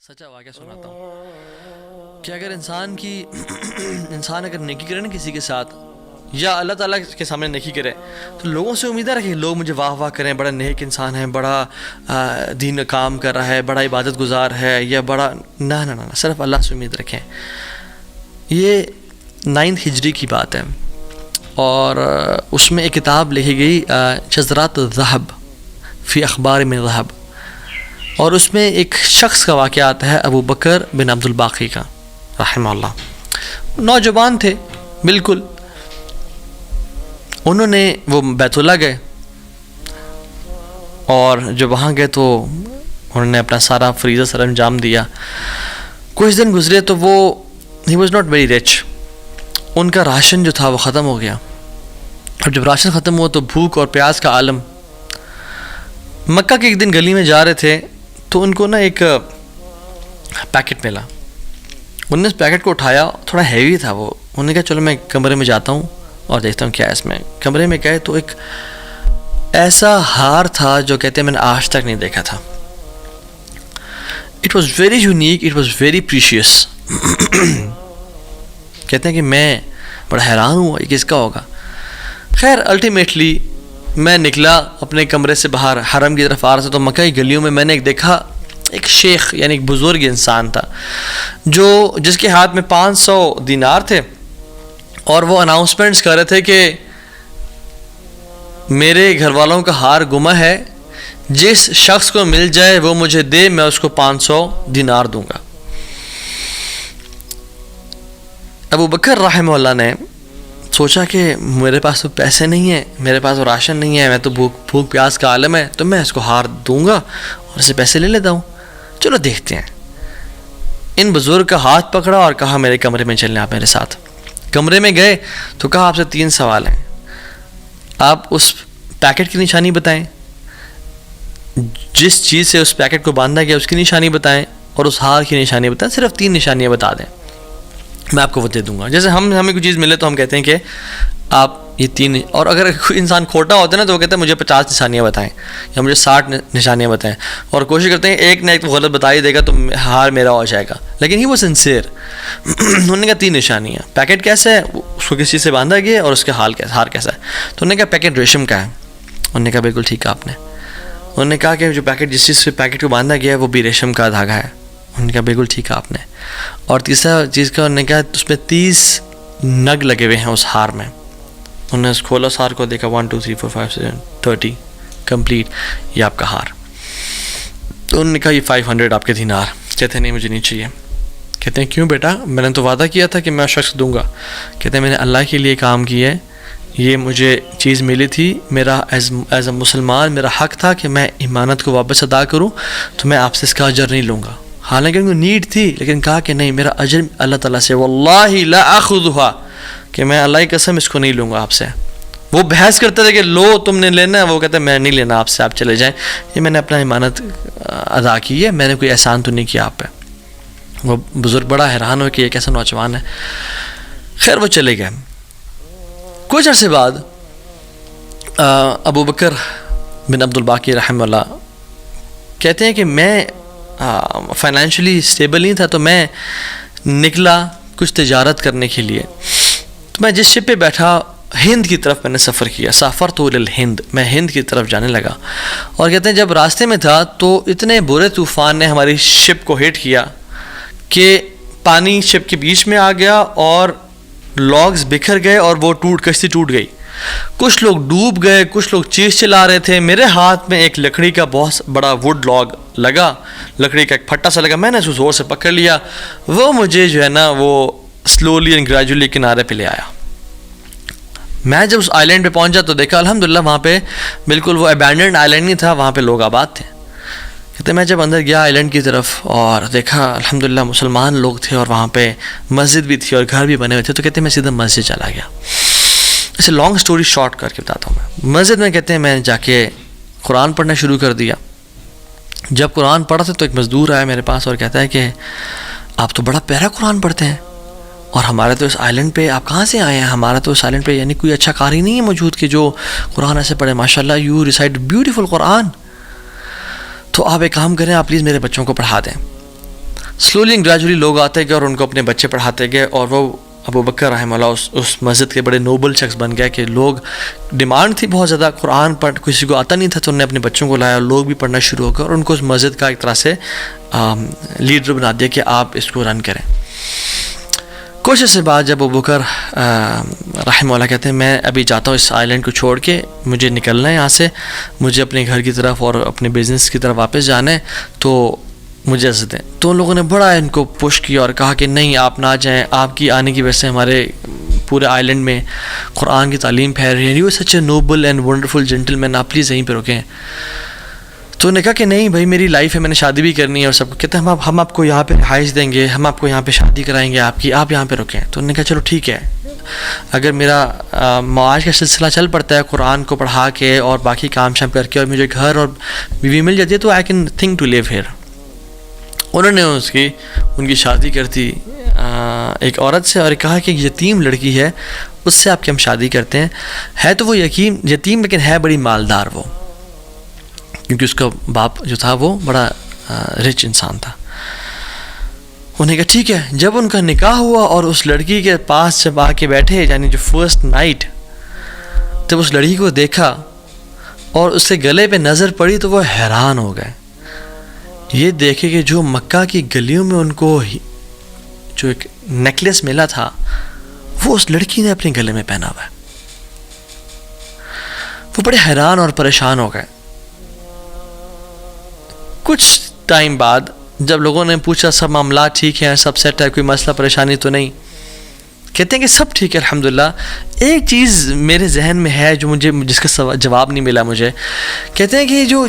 سچا واقعہ سناتا ہوں کہ اگر انسان اگر نیکی کرے نا کسی کے ساتھ یا اللہ تعالیٰ کے سامنے نیکی کرے تو لوگوں سے امید رکھے لوگ مجھے واہ واہ کریں، بڑا نیک انسان ہے، بڑا دین کام کر رہا ہے، بڑا عبادت گزار ہے، یا بڑا نہ صرف اللہ سے امید رکھیں۔ یہ 9 ہجری کی بات ہے، اور اس میں ایک کتاب لکھی گئی شذرات الذہب فی اخبار من ذہب، اور اس میں ایک شخص کا واقعہ آتا ہے، ابو بکر بن عبد الباقی کا رحمہ اللہ۔ نوجوان تھے بالکل، انہوں نے وہ بیت اللہ گئے، اور جب وہاں گئے تو انہوں نے اپنا سارا فریضہ سر انجام دیا۔ کچھ دن گزرے تو وہ he was not very rich, ان کا راشن جو تھا وہ ختم ہو گیا، اور جب راشن ختم ہوا تو بھوک اور پیاس کا عالم۔ مکہ کے ایک دن گلی میں جا رہے تھے تو ان کو نا ایک پیکٹ ملا، انہوں نے اس پیکٹ کو اٹھایا، تھوڑا ہیوی تھا وہ، انہوں نے کہا چلو میں کمرے میں جاتا ہوں اور دیکھتا ہوں کیا ہے اس میں۔ کمرے میں گئے تو ایک ایسا ہار تھا جو کہتے ہیں میں نے آج تک نہیں دیکھا تھا۔ It was very unique, it was very precious. کہتے ہیں کہ میں بڑا حیران ہوا یہ کس کا ہوگا۔ خیر الٹیمیٹلی میں نکلا اپنے کمرے سے باہر، حرم کی طرف آ رہا تھا، تو مکہ کی گلیوں میں میں نے دیکھا ایک شیخ یعنی ایک بزرگ انسان تھا جس کے ہاتھ میں 500 دینار تھے، اور وہ اناؤنسمنٹس کر رہے تھے کہ میرے گھر والوں کا ہار گما ہے، جس شخص کو مل جائے وہ مجھے دے، میں اس کو 500 دینار دوں گا۔ ابو بکر رحمہ اللہ نے سوچا کہ میرے پاس تو پیسے نہیں ہیں، میرے پاس تو راشن نہیں ہے، میں تو بھوک پیاس کا عالم ہے، تو میں اس کو ہار دوں گا اور اسے پیسے لے لیتا ہوں، چلو دیکھتے ہیں۔ ان بزرگ کا ہاتھ پکڑا اور کہا میرے کمرے میں چلیں آپ میرے ساتھ۔ کمرے میں گئے تو کہا آپ سے 3 سوال ہیں، آپ اس پیکٹ کی نشانی بتائیں، جس چیز سے اس پیکٹ کو باندھا گیا اس کی نشانی بتائیں، اور اس ہار کی نشانی بتائیں، صرف 3 نشانیاں بتا دیں، میں آپ کو وہ دے دوں گا۔ جیسے ہمیں کوئی چیز ملے تو ہم کہتے ہیں کہ آپ یہ 3، اور اگر کوئی انسان کھوٹا ہوتا ہے نا تو وہ کہتے ہیں مجھے 50 نشانیاں بتائیں یا مجھے 60 نشانیاں بتائیں، اور کوشش کرتے ہیں ایک نہ ایک تو غلط بتا ہی دے گا تو ہار میرا ہو جائے گا، لیکن ہی وہ سنسیئر۔ انہوں نے کہا 3 نشانیاں، پیکٹ کیسا ہے، اس کو کس چیز سے باندھا گیا، اور اس کا ہار کیسا ہے۔ تو انہوں نے کہا پیکٹ ریشم کا ہے۔ انہوں نے کہا بالکل ٹھیک ہے آپ نے۔ انہوں نے کہا کہ جو پیکٹ جس چیز سے پیکٹ کو باندھا گیا ہے وہ بھی ریشم کا دھاگا ہے۔ انہوں نے کہا بالکل ٹھیک ہے آپ نے۔ اور تیسرا چیز کا انہوں نے کہا اس میں 30 نگ لگے ہوئے ہیں اس ہار میں۔ انہوں نے کھولا اس ہار کو، دیکھا 1 2 3 4 5 6 30 کمپلیٹ، یہ آپ کا ہار۔ تو انہوں نے کہا یہ 500 آپ کے دینار۔ کہتے ہیں نہیں مجھے نہیں چاہیے۔ کہتے ہیں کیوں بیٹا، میں نے تو وعدہ کیا تھا کہ میں شخص دوں گا۔ کہتے ہیں میں نے اللہ کے لیے کام کیا ہے، یہ مجھے چیز ملی تھی، میرا ایز اے مسلمان میرا حق تھا کہ میں امانت کو واپس ادا کروں، تو میں آپ سے اس کا اجر نہیں لوں گا۔ حالانکہ ان کو نیڈ تھی، لیکن کہا کہ نہیں، میرا اجر اللہ تعالیٰ سے، واللہ لا آخذھا، کہ میں اللہ کی قسم اس کو نہیں لوں گا آپ سے۔ وہ بحث کرتے تھے کہ لو تم نے لینا ہے، وہ کہتے ہیں میں نہیں لینا آپ سے، آپ چلے جائیں، یہ میں نے اپنا امانت ادا کی ہے، میں نے کوئی احسان تو نہیں کیا آپ پہ۔ وہ بزرگ بڑا حیران ہو کہ یہ کیسا نوجوان ہے۔ خیر وہ چلے گئے۔ کچھ عرصے بعد ابو بکر بن عبد الباقی رحمہ اللہ کہتے ہیں کہ میں فائنینشلی اسٹیبل نہیں تھا، تو میں نکلا کچھ تجارت کرنے کے لیے۔ تو میں جس شپ پہ بیٹھا ہند کی طرف میں نے سفر کیا، سافرت الی الہند، میں ہند کی طرف جانے لگا۔ اور کہتے ہیں جب راستے میں تھا تو اتنے برے طوفان نے ہماری شپ کو ہٹ کیا کہ پانی شپ کے بیچ میں آ گیا، اور لاگز بکھر گئے، اور وہ کشتی ٹوٹ گئی۔ کچھ لوگ ڈوب گئے، کچھ لوگ چیز چلا رہے تھے۔ میرے ہاتھ میں ایک لکڑی کا بہت بڑا ووڈ لاگ لگا، لکڑی کا ایک پھٹا سا لگا، میں نے اس کو زور سے پکڑ لیا، وہ مجھے جو ہے نا وہ سلولی اینڈ گریجولی کنارے پہ لے آیا۔ میں جب اس آئی لینڈ پہ پہنچا تو دیکھا الحمدللہ وہاں پہ بالکل وہ ابینڈنڈ آئی لینڈ نہیں تھا، وہاں پہ لوگ آباد تھے۔ کہتے میں جب اندر گیا آئی لینڈ کی طرف اور دیکھا الحمدللہ مسلمان لوگ تھے، اور وہاں پہ مسجد بھی تھی اور گھر بھی بنے ہوئے تھے، تو کہتے ہیں میں سیدھا مسجد چلا گیا۔ اسے لانگ سٹوری شارٹ کر کے بتاتا ہوں میں۔ مسجد میں کہتے ہیں میں جا کے قرآن پڑھنا شروع کر دیا۔ جب قرآن پڑھا تھا تو ایک مزدور آیا میرے پاس اور کہتا ہے کہ آپ تو بڑا پیارا قرآن پڑھتے ہیں، اور ہمارے تو اس آئی لینڈ پہ آپ کہاں سے آئے ہیں؟ ہمارا تو اس آئی لینڈ پہ یعنی کوئی اچھا قاری نہیں ہے موجود کہ جو قرآن ایسے پڑھے، ماشاء اللہ یو ریسائٹ بیوٹیفل قرآن، تو آپ ایک کام کریں، آپ پلیز میرے بچوں کو پڑھا دیں۔ سلولی اینڈ گریجولی لوگ آتے گئے اور ان کو اپنے بچے پڑھاتے گئے, اور وہ ابو بکر رحمہ اللہ اس مسجد کے بڑے نوبل شخص بن گیا کہ لوگ ڈیمانڈ تھی بہت زیادہ, قرآن پڑھ کسی کو آتا نہیں تھا, تو انہوں نے اپنے بچوں کو لایا اور لوگ بھی پڑھنا شروع ہو گئے, اور ان کو اس مسجد کا ایک طرح سے لیڈر بنا دیا کہ آپ اس کو رن کریں. کچھ عرصے بعد جب ابو بکر رحمہ اللہ کہتے ہیں میں ابھی جاتا ہوں اس آئلینڈ کو چھوڑ کے, مجھے نکلنا ہے یہاں سے, مجھے اپنے گھر کی طرف اور اپنے بزنس کی طرف واپس جانا ہے, تو مجھے اجازت دیں. تو ان لوگوں نے بڑا ان کو پش کیا اور کہا کہ نہیں آپ نہ جائیں, آپ کی آنے کی وجہ سے ہمارے پورے آئلینڈ میں قرآن کی تعلیم پھیل رہی ہے, you such a noble and wonderful gentleman, آپ پلیز یہیں پہ رکیں. تو انہوں نے کہا کہ نہیں بھائی میری لائف ہے, میں نے شادی بھی کرنی ہے, اور سب کو کہتے ہیں ہم آپ کو یہاں پہ رہائش دیں گے, ہم آپ کو یہاں پہ شادی کرائیں گے آپ کی, آپ یہاں پہ رکیں. تو انہوں نے کہا چلو ٹھیک ہے, اگر میرا معاش کا سلسلہ چل پڑتا ہے قرآن کو پڑھا کے اور باقی کام شام کر کے, اور مجھے گھر اور بیوی مل جاتی ہے, تو I can think to leave here. انہوں نے ان کی شادی کر دی ایک عورت سے, اور کہا کہ یتیم لڑکی ہے اس سے آپ کی ہم شادی کرتے ہیں. ہے تو وہ یتیم لیکن ہے بڑی مالدار وہ, کیونکہ اس کا باپ جو تھا وہ بڑا رچ انسان تھا. انہوں نے کہا ٹھیک ہے. جب ان کا نکاح ہوا اور اس لڑکی کے پاس جب آ کے بیٹھے, یعنی جو فرسٹ نائٹ, جب اس لڑکی کو دیکھا اور اس کے گلے پہ نظر پڑی تو وہ حیران ہو گئے, یہ دیکھے کہ جو مکہ کی گلیوں میں ان کو جو ایک نیکلیس ملا تھا وہ اس لڑکی نے اپنے گلے میں پہنا ہوا ہے. وہ بڑے حیران اور پریشان ہو گئے. کچھ ٹائم بعد جب لوگوں نے پوچھا سب معاملات ٹھیک ہیں, سب سیٹ ہے, کوئی مسئلہ پریشانی تو نہیں, کہتے ہیں کہ سب ٹھیک ہے الحمدللہ. ایک چیز میرے ذہن میں ہے جو جس کا جواب نہیں ملا مجھے. کہتے ہیں کہ جو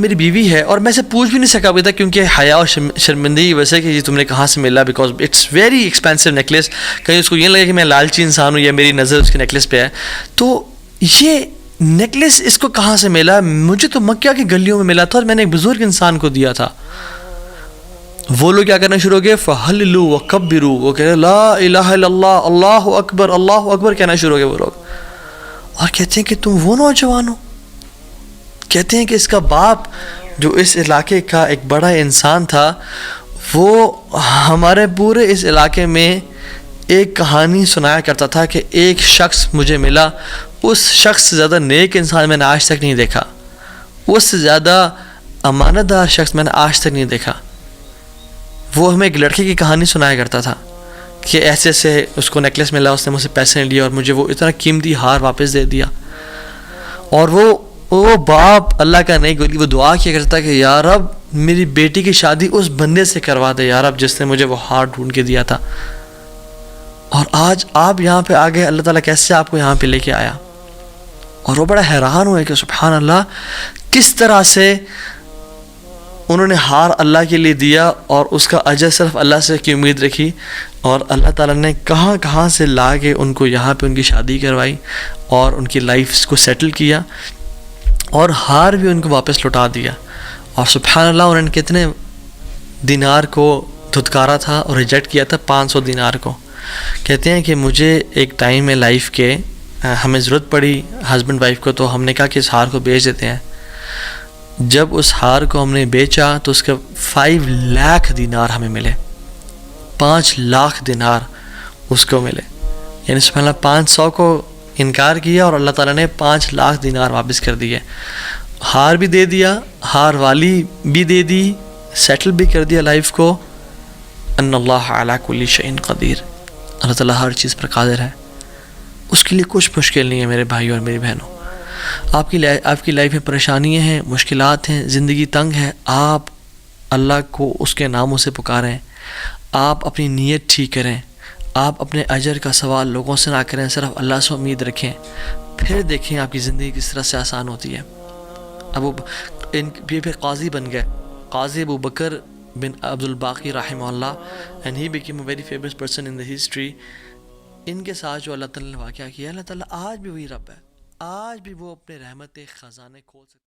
میری بیوی ہے, اور میں اسے پوچھ بھی نہیں سکا ابھی تک کیونکہ حیا اور شرمندگی ویسے کہ تم نے کہاں سے ملا, because it's very expensive necklace. کہیں اس کو یہ لگے کہ میں لالچی انسان ہوں یا میری نظر اس کے نیکلیس پہ ہے. تو یہ نیکلیس اس کو کہاں سے ملا؟ مجھے تو مکہ کی گلیوں میں ملا تھا اور میں نے ایک بزرگ انسان کو دیا تھا. وہ لوگ کیا کرنا شروع ہو گئے, فَحَلِّلُوا وَكَبِّرُوا, وہ کہہ رہے لا الہ الا اللہ, اللہ اکبر کہنا شروع ہو گئے وہ لوگ. اور کہتے ہیں کہ تم وہ نوجوان ہو. کہتے ہیں کہ اس کا باپ جو اس علاقے کا ایک بڑا انسان تھا, وہ ہمارے پورے اس علاقے میں ایک کہانی سنایا کرتا تھا کہ ایک شخص مجھے ملا, اس شخص سے زیادہ نیک انسان میں نے آج تک نہیں دیکھا, اس سے زیادہ امانت دار شخص میں نے آج تک نہیں دیکھا. وہ ہمیں ایک لڑکے کی کہانی سنایا کرتا تھا کہ ایسے ایسے اس کو نیکلیس ملا, اس نے مجھ سے پیسے نہیں لیے اور مجھے وہ اتنا قیمتی ہار واپس دے دیا. اور وہ باپ اللہ کا نہیں گولی, وہ دعا کیا کرتا کہ یا رب میری بیٹی کی شادی اس بندے سے کروا دے یا رب جس نے مجھے وہ ہار ڈھونڈ کے دیا تھا. اور آج آپ یہاں پہ آ گئے, اللہ تعالیٰ کیسے آپ کو یہاں پہ لے کے آیا. اور وہ بڑا حیران ہوئے کہ سبحان اللہ, کس طرح سے انہوں نے ہار اللہ کے لیے دیا اور اس کا اجر صرف اللہ سے کی امید رکھی, اور اللہ تعالیٰ نے کہاں سے لا کے ان کو یہاں پہ ان کی شادی کروائی اور ان کی لائف کو سیٹل کیا, اور ہار بھی ان کو واپس لوٹا دیا. اور سبحان اللہ انہوں نے کتنے دینار کو دھتکارا تھا اور ریجیکٹ کیا تھا, 500 دینار کو. کہتے ہیں کہ مجھے ایک ٹائم میں لائف کے ہمیں ضرورت پڑی ہسبینڈ وائف کو, تو ہم نے کہا کہ اس ہار کو بیچ دیتے ہیں. جب اس ہار کو ہم نے بیچا تو اس کے 5 لاکھ دینار ہمیں ملے, 5 لاکھ دینار اس کو ملے. یعنی سبحان اللہ 500 کو انکار کیا اور اللہ تعالیٰ نے 5 لاکھ دینار واپس کر دیے. ہار بھی دے دیا, ہار والی بھی دے دی, سیٹل بھی کر دیا لائف کو. ان اللہ علی کل شیء قدیر, اللہ تعالیٰ ہر چیز پر قادر ہے, اس کے لیے کچھ مشکل نہیں ہے میرے بھائی اور میری بہنوں. آپ کی لائف میں پریشانیاں ہیں, مشکلات ہیں, زندگی تنگ ہے, آپ اللہ کو اس کے ناموں سے پکاریں, آپ اپنی نیت ٹھیک کریں, آپ اپنے اجر کا سوال لوگوں سے نہ کریں, صرف اللہ سے امید رکھیں, پھر دیکھیں آپ کی زندگی کس طرح سے آسان ہوتی ہے. پھر قاضی بن گئے, قاضی ابو بکر بن عبد الباقی رحمہ اللہ, and he became a very famous person in the history. ان کے ساتھ جو اللہ تعالیٰ نے واقعہ کیا, اللہ تعالیٰ آج بھی وہی رب ہے, آج بھی وہ اپنے رحمت خزانے کھول سکتے.